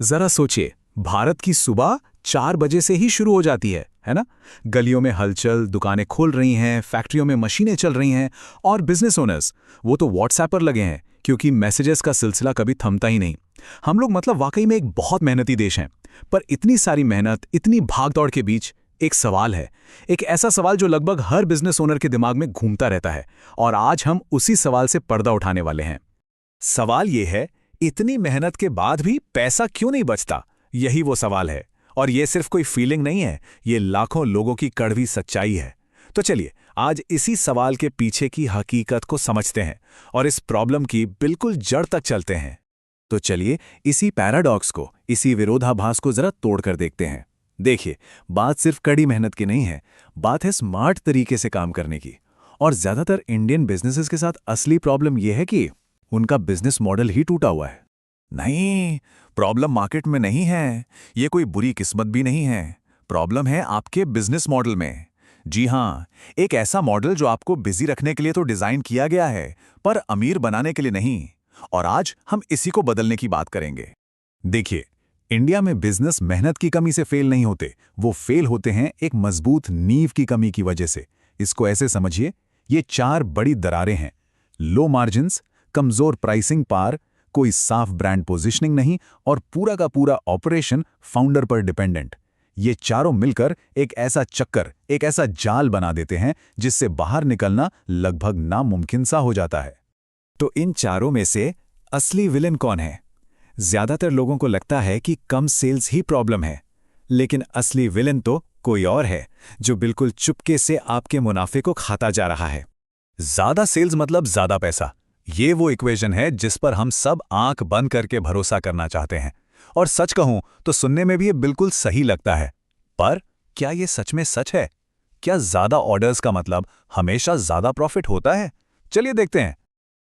जरा सोचिए, भारत की सुबह 4 बजे से ही शुरू हो जाती है ना। गलियों में हलचल, दुकानें खुल रही हैं, फैक्ट्रियों में मशीनें चल रही हैं, और बिजनेस ओनर्स वो तो व्हाट्सएप पर लगे हैं, क्योंकि मैसेजेस का सिलसिला कभी थमता ही नहीं। हम लोग मतलब वाकई में एक बहुत मेहनती देश हैं। पर इतनी सारी मेहनत, इतनी भागदौड़ के बीच एक सवाल है। एक ऐसा सवाल जो लगभग हर बिजनेस ओनर के दिमाग में घूमता रहता है, और आज हम उसी सवाल से पर्दा उठाने वाले हैं। सवाल ये है, इतनी मेहनत के बाद भी पैसा क्यों नहीं बचता? यही वो सवाल है। और ये सिर्फ कोई फीलिंग नहीं है, ये लाखों लोगों की कड़वी सच्चाई है। तो चलिए, आज इसी सवाल के पीछे की हकीकत को समझते हैं और इस प्रॉब्लम की बिल्कुल जड़ तक चलते हैं। तो चलिए, इसी पैराडॉक्स को, इसी विरोधाभास को जरा तोड़कर देखते हैं। देखिए, बात सिर्फ कड़ी मेहनत की नहीं है, बात है स्मार्ट तरीके से काम करने की। और ज्यादातर इंडियन बिजनेसेस के साथ असली प्रॉब्लम यह है कि उनका बिजनेस मॉडल ही टूटा हुआ है। नहीं, प्रॉब्लम मार्केट में नहीं है, ये कोई बुरी किस्मत भी नहीं है। प्रॉब्लम है आपके बिजनेस मॉडल में। जी हां, एक ऐसा मॉडल जो आपको बिजी रखने के लिए तो डिजाइन किया गया है, पर अमीर बनाने के लिए नहीं। और आज हम इसी को बदलने की बात करेंगे। देखिए, इंडिया में बिजनेस मेहनत की कमी से फेल नहीं होते, वो फेल होते हैं एक मजबूत नींव की कमी की वजह से। इसको ऐसे समझिए, ये 4 बड़ी दरारें हैं। लो मार्जिन्स, कमजोर प्राइसिंग पार, कोई साफ ब्रांड पोजीशनिंग नहीं, और पूरा का पूरा ऑपरेशन फाउंडर पर डिपेंडेंट। ये चारों मिलकर एक ऐसा चक्कर, एक ऐसा जाल बना देते हैं जिससे बाहर निकलना लगभग नामुमकिन सा हो जाता है। तो इन चारों में से असली विलेन कौन है? ज्यादातर लोगों को लगता है कि कम सेल्स ही प्रॉब्लम है, लेकिन असली विलेन तो कोई और है, जो बिल्कुल चुपके से आपके मुनाफे को खाता जा रहा है। ज्यादा सेल्स मतलब ज्यादा पैसा, ये वो इक्वेशन है जिस पर हम सब आंख बंद करके भरोसा करना चाहते हैं। और सच कहूं तो सुनने में भी ये बिल्कुल सही लगता है। पर क्या ये सच में सच है? क्या ज्यादा ऑर्डर्स का मतलब हमेशा ज्यादा प्रॉफिट होता है? चलिए देखते हैं।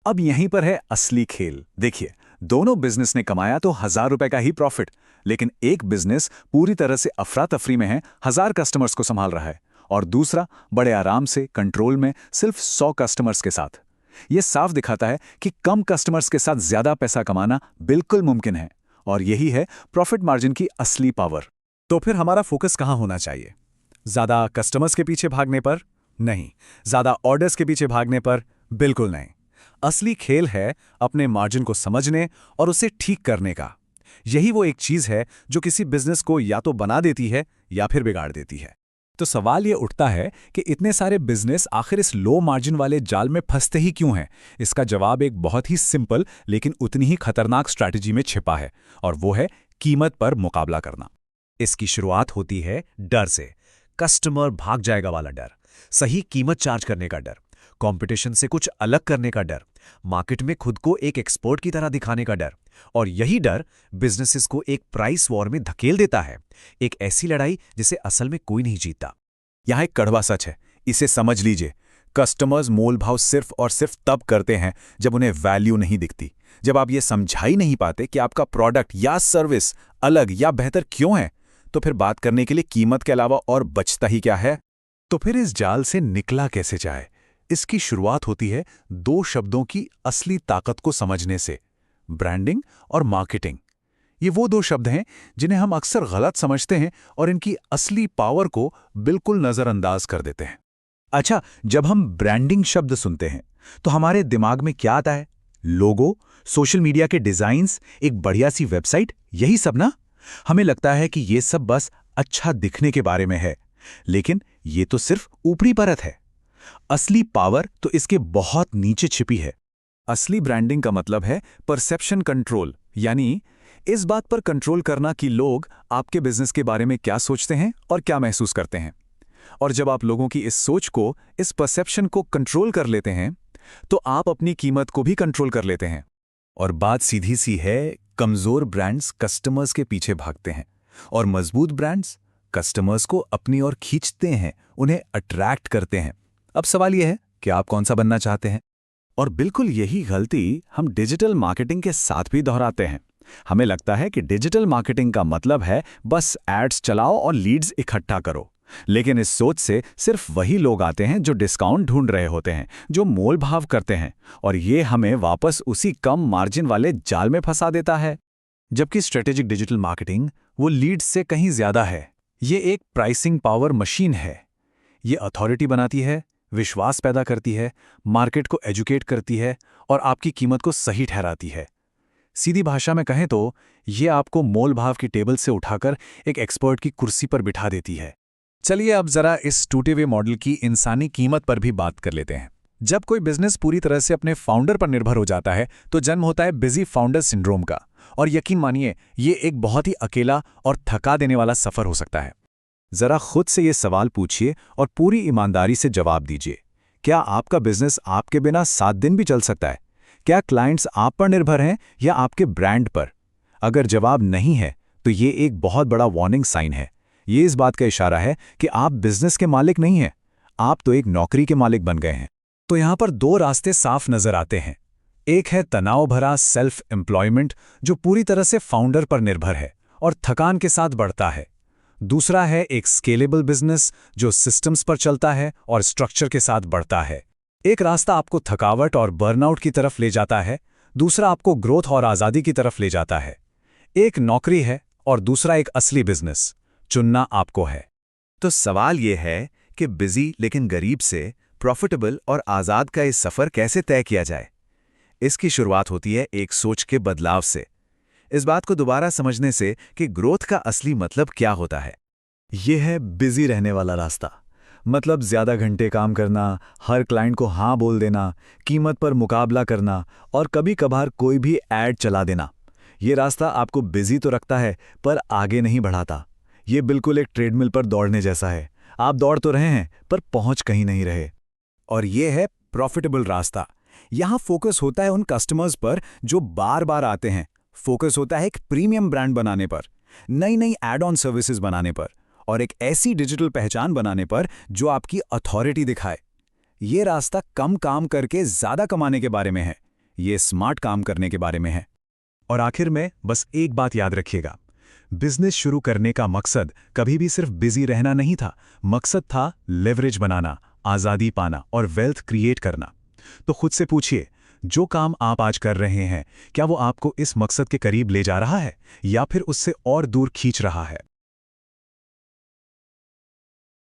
अब यहीं पर है असली खेल। देखिए, दोनों बिजनेस ने कमाया तो 1000 रुपए का ही प्रॉफिट, लेकिन एक बिजनेस पूरी तरह से अफरा तफरी में है, 1000 कस्टमर्स को संभाल रहा है, और दूसरा बड़े आराम से कंट्रोल में सिर्फ 100 कस्टमर्स के साथ। यह साफ दिखाता है कि कम कस्टमर्स के साथ ज्यादा पैसा कमाना बिल्कुल मुमकिन है, और यही है प्रॉफिट मार्जिन की असली पावर। तो फिर हमारा फोकस कहां होना चाहिए? ज्यादा कस्टमर्स के पीछे भागने पर नहीं, ज्यादा ऑर्डर्स के पीछे भागने पर बिल्कुल नहीं। असली खेल है अपने मार्जिन को समझने और उसे ठीक करने का। यही वो एक चीज है जो किसी बिजनेस को या तो बना देती है या फिर बिगाड़ देती है। तो सवाल ये उठता है कि इतने सारे बिजनेस आखिर इस लो मार्जिन वाले जाल में फंसते ही क्यों हैं? इसका जवाब एक बहुत ही सिंपल लेकिन उतनी ही खतरनाक स्ट्रैटेजी में छिपा है, और वो है कीमत पर मुकाबला करना। इसकी शुरुआत होती है डर से। कस्टमर भाग जाएगा वाला डर, सही कीमत चार्ज करने का डर, कंपटीशन से कुछ अलग करने का डर, मार्केट में खुद को एक एक्सपर्ट की तरह दिखाने का डर। और यही डर बिजनेसेस को एक प्राइस वॉर में धकेल देता है, एक ऐसी लड़ाई जिसे असल में कोई नहीं जीतता। यहां एक कड़वा सच है, इसे समझ लीजिए। कस्टमर्स मोल भाव सिर्फ और सिर्फ तब करते हैं जब उन्हें वैल्यू नहीं दिखती, जब आप ये समझा ही नहीं पाते कि आपका प्रोडक्ट या सर्विस अलग या बेहतर क्यों है। तो फिर बात करने के लिए कीमत के अलावा और बचता ही क्या है? तो फिर इस जाल से निकला कैसे जाए? इसकी शुरुआत होती है 2 शब्दों की असली ताकत को समझने से, ब्रांडिंग और मार्केटिंग। ये वो 2 शब्द हैं जिन्हें हम अक्सर गलत समझते हैं और इनकी असली पावर को बिल्कुल नजरअंदाज कर देते हैं। अच्छा, जब हम ब्रांडिंग शब्द सुनते हैं तो हमारे दिमाग में क्या आता है? लोगो, सोशल मीडिया के डिजाइन्स, एक बढ़िया सी वेबसाइट, यही सब ना? हमें लगता है कि ये सब बस अच्छा दिखने के बारे में है, लेकिन ये तो सिर्फ ऊपरी परत है। असली पावर तो इसके बहुत नीचे छिपी है। असली ब्रांडिंग का मतलब है परसेप्शन कंट्रोल, यानी इस बात पर कंट्रोल करना कि लोग आपके बिजनेस के बारे में क्या सोचते हैं और क्या महसूस करते हैं। और जब आप लोगों की इस सोच को, इस परसेप्शन को कंट्रोल कर लेते हैं, तो आप अपनी कीमत को भी कंट्रोल कर लेते हैं। और बात सीधी सी है, कमजोर ब्रांड्स कस्टमर्स के पीछे भागते हैं, और मजबूत ब्रांड्स कस्टमर्स को अपनी ओर खींचते हैं, उन्हें अट्रैक्ट करते हैं। अब सवाल यह है कि आप कौन सा बनना चाहते हैं? और बिल्कुल यही गलती हम डिजिटल मार्केटिंग के साथ भी दोहराते हैं। हमें लगता है कि डिजिटल मार्केटिंग का मतलब है बस एड्स चलाओ और लीड्स इकट्ठा करो। लेकिन इस सोच से सिर्फ वही लोग आते हैं जो डिस्काउंट ढूंढ रहे होते हैं, जो मोल भाव करते हैं, और ये हमें वापस उसी कम मार्जिन वाले जाल में फंसा देता है। जबकि स्ट्रेटेजिक डिजिटल मार्केटिंग वो लीड्स से कहीं ज़्यादा है। ये एक प्राइसिंग पावर मशीन है। ये अथॉरिटी बनाती है, विश्वास पैदा करती है, मार्केट को एजुकेट करती है और आपकी कीमत को सही ठहराती है। सीधी भाषा में कहें तो ये आपको मोल भाव की टेबल से उठाकर एक एक्सपर्ट की कुर्सी पर बिठा देती है। चलिए अब जरा इस टूटे हुए मॉडल की इंसानी कीमत पर भी बात कर लेते हैं। जब कोई बिजनेस पूरी तरह से अपने फाउंडर पर निर्भर हो जाता है तो जन्म होता है बिजी फाउंडर सिंड्रोम का। और यकीन मानिए ये एक बहुत ही अकेला और थका देने वाला सफर हो सकता है। जरा खुद से ये सवाल पूछिए और पूरी ईमानदारी से जवाब दीजिए। क्या आपका बिजनेस आपके बिना 7 दिन भी चल सकता है? क्या क्लाइंट्स आप पर निर्भर हैं या आपके ब्रांड पर? अगर जवाब नहीं है तो ये एक बहुत बड़ा वार्निंग साइन है। ये इस बात का इशारा है कि आप बिजनेस के मालिक नहीं हैं, आप तो एक नौकरी के मालिक बन गए हैं। तो यहाँ पर 2 रास्ते साफ नजर आते हैं। एक है तनाव भरा सेल्फ एम्प्लॉयमेंट जो पूरी तरह से फाउंडर पर निर्भर है और थकान के साथ बढ़ता है। दूसरा है एक स्केलेबल बिजनेस जो सिस्टम्स पर चलता है और स्ट्रक्चर के साथ बढ़ता है। एक रास्ता आपको थकावट और बर्नआउट की तरफ ले जाता है, दूसरा आपको ग्रोथ और आज़ादी की तरफ ले जाता है। एक नौकरी है और दूसरा एक असली बिजनेस। चुनना आपको है। तो सवाल ये है कि बिजी लेकिन गरीब से प्रॉफिटेबल और आज़ाद का इस सफ़र कैसे तय किया जाए। इसकी शुरुआत होती है एक सोच के बदलाव से, इस बात को दोबारा समझने से कि ग्रोथ का असली मतलब क्या होता है। यह है बिजी रहने वाला रास्ता, मतलब ज़्यादा घंटे काम करना, हर क्लाइंट को हाँ बोल देना, कीमत पर मुकाबला करना और कभी कभार कोई भी ऐड चला देना। ये रास्ता आपको बिजी तो रखता है पर आगे नहीं बढ़ाता। ये बिल्कुल एक ट्रेडमिल पर दौड़ने जैसा है। आप दौड़ तो रहे हैं पर पहुंच कहीं नहीं रहे। और ये है प्रॉफिटेबल रास्ता। यहाँ फोकस होता है उन कस्टमर्स पर जो बार बार आते हैं, फोकस होता है एक प्रीमियम ब्रांड बनाने पर, नई नई एड ऑन सर्विसेज बनाने पर और एक ऐसी डिजिटल पहचान बनाने पर जो आपकी अथॉरिटी दिखाए। ये रास्ता कम काम करके ज़्यादा कमाने के बारे में है, ये स्मार्ट काम करने के बारे में है। और आखिर में बस एक बात याद रखिएगा, बिजनेस शुरू करने का मकसद कभी भी सिर्फ बिजी रहना नहीं था। मकसद था लेवरेज बनाना, आज़ादी पाना और वेल्थ क्रिएट करना। तो खुद से पूछिए, जो काम आप आज कर रहे हैं क्या वो आपको इस मकसद के करीब ले जा रहा है या फिर उससे और दूर खींच रहा है?